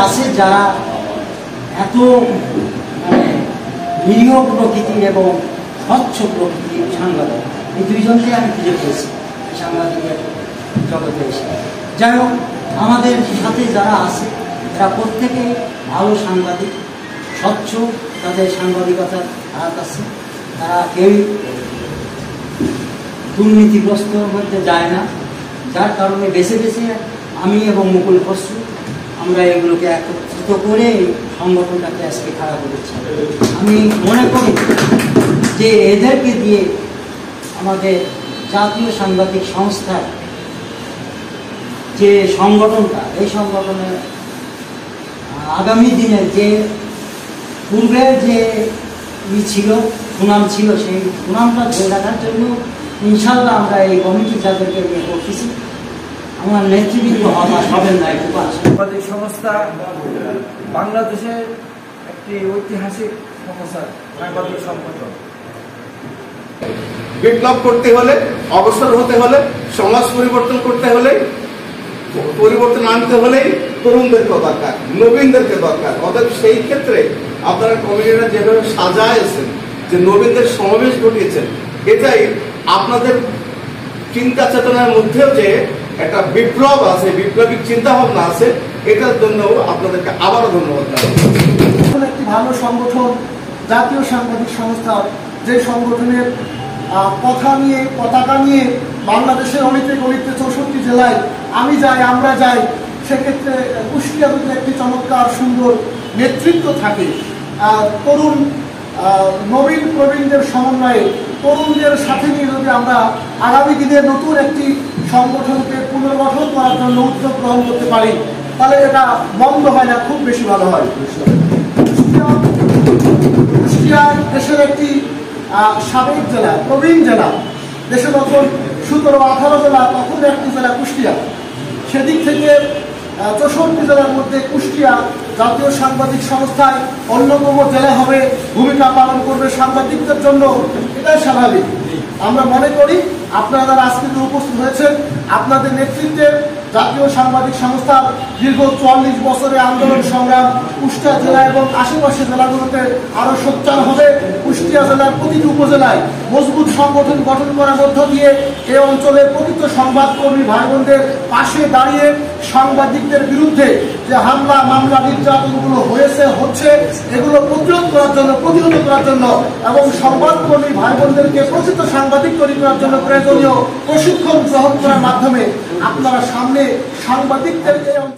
আছে যারা এত মানে নিরীহ প্রকৃতির এবং স্বচ্ছ প্রকৃতির সাংবাদিক, এই দুইজনকে আমি খুঁজে পেয়েছি সাংবাদিকের জগতে এসে। যাই হোক, আমাদের সাথে যারা আছে এরা প্রত্যেকে ভালো সাংবাদিক, স্বচ্ছ, তাদের সাংবাদিকতার হাত আছে, তারা কেউই দুর্নীতিগ্রস্ত মধ্যে যায় না। যার কারণে বেছে বেছে আমি এবং মুকুল খসরু আমরা এগুলোকে একত্রিত করে সংগঠনটাকে আজকে খাড়া করেছি। আমি মনে করি যে এদেরকে দিয়ে আমাদের জাতীয় সাংবাদিক সংস্থার যে সংগঠনটা, এই সংগঠনের আগামী দিনের যে পূর্বের যে ছিল, সুনাম ছিল, সেই সুনামটা ধরে রাখার জন্য ইনশাল্লাহ আমরা এই কমিটি যাদেরকে নিয়ে করতেছি, আমার নেতৃবৃন্দ হবেন না। সাংবাদিক সংস্থা বাংলাদেশের একটি ঐতিহাসিক সংস্থা, সাংবাদিক সংগঠন। বিপ্লব করতে হলে, অগ্রসর হতে হলে, সমাজ পরিবর্তন করতে হলে, পরিবর্তন আনতে হলেই তরুণদেরকে দরকার, নবীনদেরকে দরকার। অতএব সেই ক্ষেত্রে আপনারা কমিটিরা যেভাবে সাজাইছেন, যে নবীনদের সমাবেশ ঘটিয়েছেন, এটাই আপনাদের চিন্তা চেতনার মধ্যেও যে একটা বিপ্লব আছে, বিপ্লবিক চিন্তা ভাবনা আছে, এটার জন্য আপনাদেরকে আবারও ধন্যবাদ জানাচ্ছি। একটি ভালো সংগঠন জাতীয় সাংবাদিক সংস্থা, যে সংগঠনের কথা নিয়ে, পতাকা নিয়ে বাংলাদেশের অনেকে গলিতে 64 জেলায় আমি যাই, আমরা যাই, সেক্ষেত্রে কুষ্টিয়া যদি একটি চমৎকার সুন্দর নেতৃত্ব থাকে, তরুণ নবীন প্রবীণদের সমন্বয়ে তরুণদের সাথে নিয়ে যদি আমরা আগামী দিনে নতুন একটি সংগঠনকে পুনর্গঠন করার জন্য উদ্যোগ গ্রহণ করতে পারি, তাহলে এটা বন্ধ হয় না, খুব বেশি ভালো হয়। কুষ্টিয়া দেশের একটি সাবেক জেলা, প্রবীণ জেলা। দেশে যখন 17-18 জেলা, তখন একটি জেলা কুষ্টিয়া। সেদিক থেকে 64 জেলার মধ্যে কুষ্টিয়া জাতীয় সাংবাদিক সংস্থায় অন্যতম জেলা হবে, ভূমিকা পালন করবে সাংবাদিকদের জন্য, এটাই স্বাভাবিক। আমরা মনে করি আপনারা যারা আজকে উপস্থিত হয়েছেন, আপনাদের নেতৃত্বে জাতীয় সাংবাদিক সংস্থার দীর্ঘ 44 বছরের আন্দোলন সংগ্রাম কুষ্টিয়া জেলা এবং আশেপাশের জেলাগুলোতে আরো সোচ্চার হবে। কুষ্টিয়া জেলার প্রতিটি উপজেলায় মজবুত সংগঠন গঠন করার মধ্য দিয়ে এই অঞ্চলের প্রকৃত সংবাদকর্মী ভাই বোনদের পাশে দাঁড়িয়ে সাংবাদিকদের বিরুদ্ধে যে হামলা, মামলা, নির্যাতনগুলো হচ্ছে, এগুলো প্রতিহত করার জন্য এবং সংবাদকর্মী ভাই বোনদেরকে প্রকৃত সাংবাদিক তৈরি করার জন্য প্রয়োজনীয় প্রশিক্ষণ গ্রহণ করার মাধ্যমে আপনারা সামনে সাংবাদিকদের এই অঞ্চল